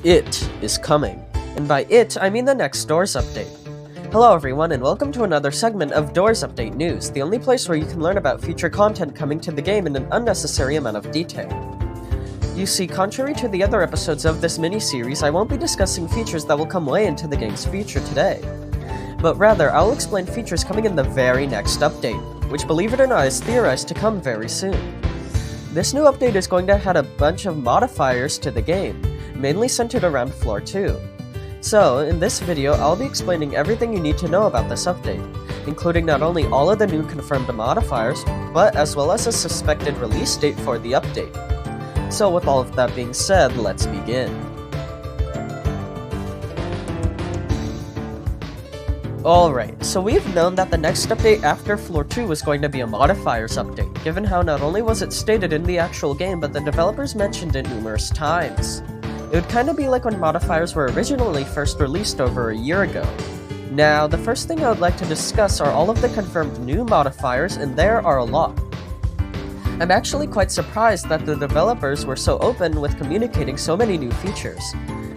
It is coming. And by it, I mean the next Doors update. Hello everyone, and welcome to another segment of Doors Update News, the only place where you can learn about future content coming to the game in an unnecessary amount of detail. You see, contrary to the other episodes of this mini-series, I won't be discussing features that will come way into the game's future today. But rather, I'll explain features coming in the very next update, which believe it or not is theorized to come very soon. This new update is going to add a bunch of modifiers to the game, mainly centered around Floor 2. So, in this video, I'll be explaining everything you need to know about this update, including not only all of the new confirmed modifiers, but as well as a suspected release date for the update. So with all of that being said, let's begin. Alright, so we've known that the next update after Floor 2 was going to be a modifiers update, given how not only was it stated in the actual game, but the developers mentioned it numerous times. It would kinda be like when modifiers were originally first released over a year ago. Now, the first thing I would like to discuss are all of the confirmed new modifiers, and there are a lot. I'm actually quite surprised that the developers were so open with communicating so many new features,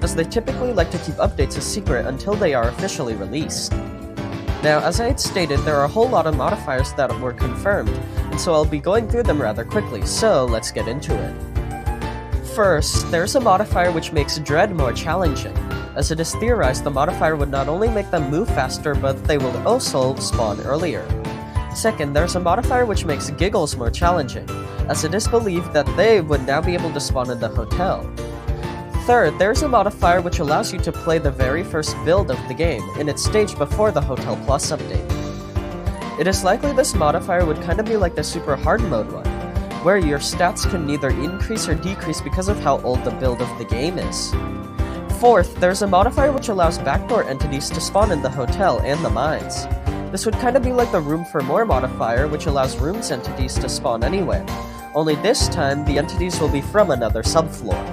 as they typically like to keep updates a secret until they are officially released. Now, as I had stated, there are a whole lot of modifiers that were confirmed, and so I'll be going through them rather quickly, so let's get into it. First, there's a modifier which makes Dread more challenging, as it is theorized the modifier would not only make them move faster, but they will also spawn earlier. Second, there's a modifier which makes Giggles more challenging, as it is believed that they would now be able to spawn in the hotel. Third, there's a modifier which allows you to play the very first build of the game, in its stage before the Hotel Plus update. It is likely this modifier would kinda be like the super hard mode one, where your stats can neither increase or decrease because of how old the build of the game is. Fourth, there's a modifier which allows backdoor entities to spawn in the hotel and the mines. This would kinda be like the Room for More modifier, which allows rooms entities to spawn anywhere, only this time the entities will be from another subfloor.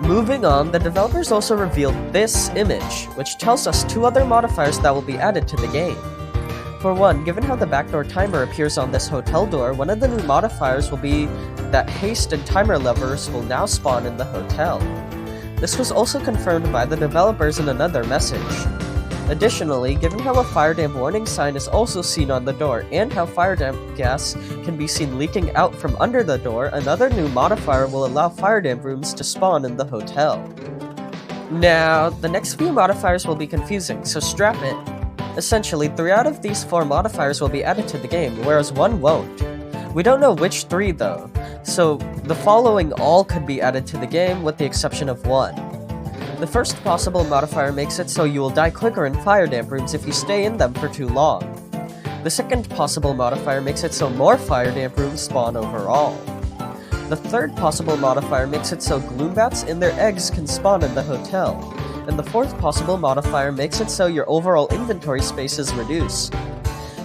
Moving on, the developers also revealed this image, which tells us two other modifiers that will be added to the game. For one, given how the backdoor timer appears on this hotel door, one of the new modifiers will be that haste and timer levers will now spawn in the hotel. This was also confirmed by the developers in another message. Additionally, given how a fire damp warning sign is also seen on the door, and how fire damp gas can be seen leaking out from under the door, another new modifier will allow fire damp rooms to spawn in the hotel. Now, the next few modifiers will be confusing, so strap in. Essentially, 3 out of these 4 modifiers will be added to the game, whereas 1 won't. We don't know which 3 though, so the following all could be added to the game with the exception of 1. The first possible modifier makes it so you will die quicker in fire damp rooms if you stay in them for too long. The second possible modifier makes it so more fire damp rooms spawn overall. The third possible modifier makes it so gloombats and their eggs can spawn in the hotel. And the fourth possible modifier makes it so your overall inventory space is reduced.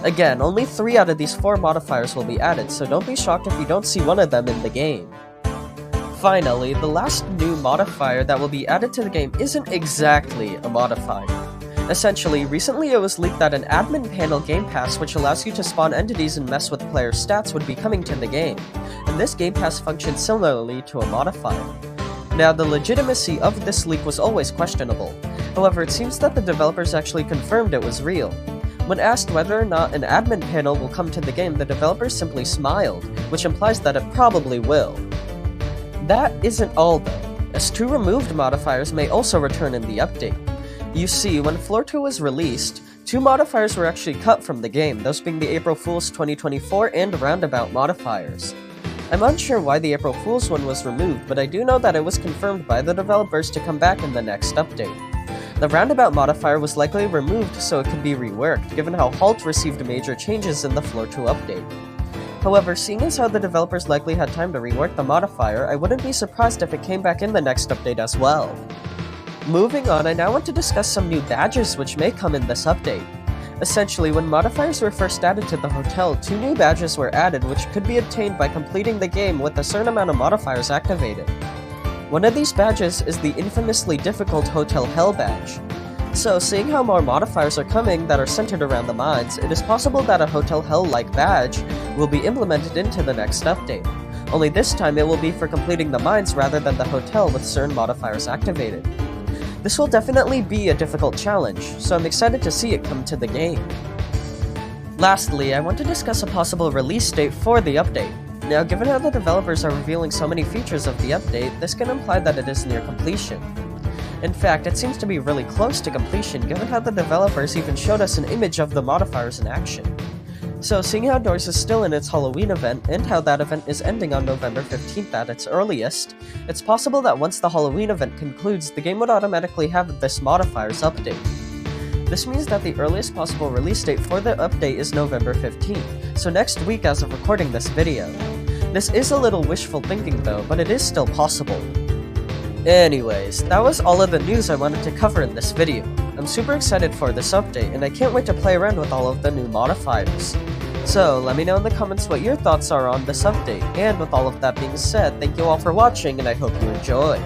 Again, only 3 out of these 4 modifiers will be added, so don't be shocked if you don't see one of them in the game. Finally, the last new modifier that will be added to the game isn't exactly a modifier. Essentially, recently it was leaked that an admin panel game pass which allows you to spawn entities and mess with player stats would be coming to the game, and this game pass functions similarly to a modifier. Now, the legitimacy of this leak was always questionable. However, it seems that the developers actually confirmed it was real. When asked whether or not an admin panel will come to the game, the developers simply smiled, which implies that it probably will. That isn't all though, as 2 removed modifiers may also return in the update. You see, when Floor 2 was released, 2 modifiers were actually cut from the game, those being the April Fool's 2024 and Roundabout modifiers. I'm unsure why the April Fool's one was removed, but I do know that it was confirmed by the developers to come back in the next update. The Roundabout modifier was likely removed so it could be reworked, given how Halt received major changes in the Floor 2 update. However, seeing as how the developers likely had time to rework the modifier, I wouldn't be surprised if it came back in the next update as well. Moving on, I now want to discuss some new badges which may come in this update. Essentially, when modifiers were first added to the hotel, 2 new badges were added which could be obtained by completing the game with a certain amount of modifiers activated. One of these badges is the infamously difficult Hotel Hell badge. So, seeing how more modifiers are coming that are centered around the mines, it is possible that a Hotel Hell-like badge will be implemented into the next update. only this time it will be for completing the mines rather than the hotel with certain modifiers activated. This will definitely be a difficult challenge, so I'm excited to see it come to the game. Lastly, I want to discuss a possible release date for the update. Now, given how the developers are revealing so many features of the update, this can imply that it is near completion. In fact, it seems to be really close to completion given how the developers even showed us an image of the modifiers in action. So, seeing how Doors is still in its Halloween event, and how that event is ending on November 15th at its earliest, it's possible that once the Halloween event concludes, the game would automatically have this modifiers update. This means that the earliest possible release date for the update is November 15th, so next week as of recording this video. This is a little wishful thinking though, but it is still possible. Anyways, that was all of the news I wanted to cover in this video. I'm super excited for this update, and I can't wait to play around with all of the new modifiers. So, let me know in the comments what your thoughts are on this update, and with all of that being said, thank you all for watching, and I hope you enjoy.